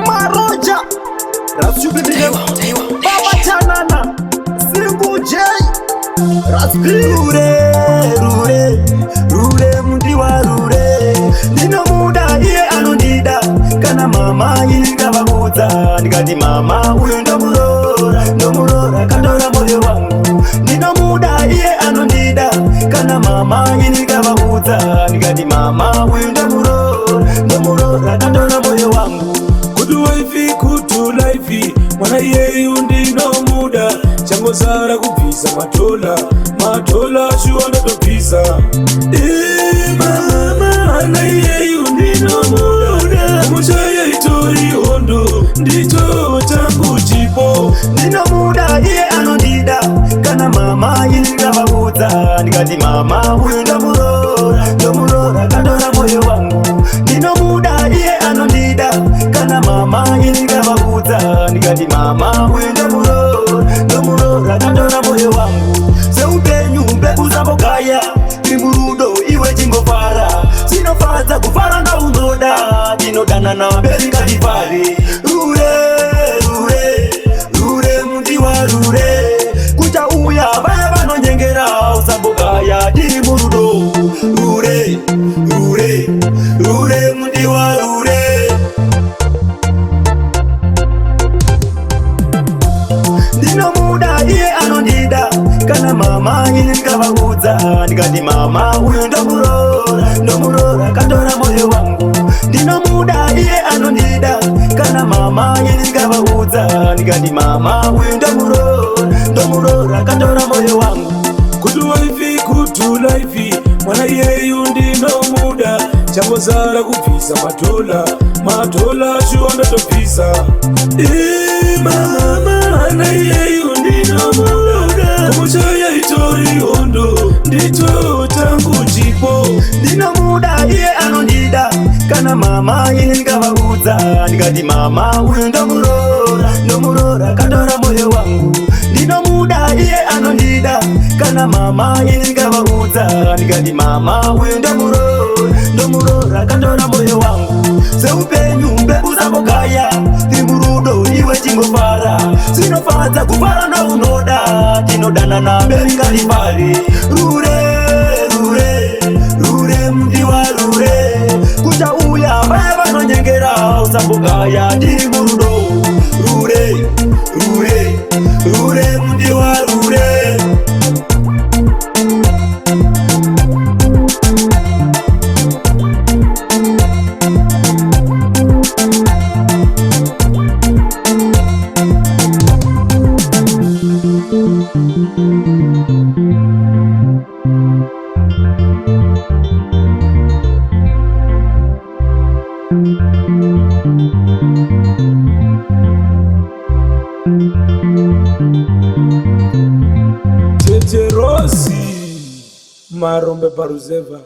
Maroja Rasubiri Baba Chanana Singu J Rure mundiwa rure Nino muda iye anondida Kana mama yinga babuza Nikati mama uyo ndomurora kandora moyo wangu Nino muda iye anondida Kana mama yinga babuza Nikati mama uyo ndomurora kandora moyo wangu Kudu waifi kutu laifi Mwana yeyu ndino muda Chango zara kupisa matola shuanda topisa Mwana yeyu ndino muda Mushaya itori hondo Ndito changu chipo Nino muda iye anondida Kana mama yinga babuza Nikati mama uyu ndomurora kandora moyo wangu Nino muda iye anondida Kana mama yinga babuza Nikati mama uyu ndomurora kandora moyo wangu Seupenyu mbebu zambokaya Timurudo iwe chingofara Sinofaza kufara na unzoda Dinodana na mbeli kadifari Rure mundiwa rure Kucha uya baya bano njengera Usambokaya timurudo Rure mundiwa rure Nino muda iye anondida Kana mama yinga babuza Nikati mama uyu ndomurora kandora moyo wangu Nino muda iye anondida Kana mama yinga babuza Nikati mama uyu ndomurora kandora moyo wangu Kudu waifi kutu laifi Mwana yeyu ndino muda Chango zara kupisa matola shuanda topisa Mwana yeyu ndino muda Mushaya itori hondo Ndito changu chipo Nino muda iye anondida Kana mama yinga babuza Nikati mama uyu ndomurora kandora moyo wangu Nino muda iye anondida Kana mama yinga babuza Nikati mama uyu ndomurora kandora moyo wangu Seupenyu mbebu zambokaya Timurudo iwe chingofara Sinofaza kufara na unoda Dinodana na mbeli kadifari Rure mundiwa rure Kucha uya baya bano njengera Usambokaya timurudo Rure mundiwa rure Tete Rosi Marombe Paruzeva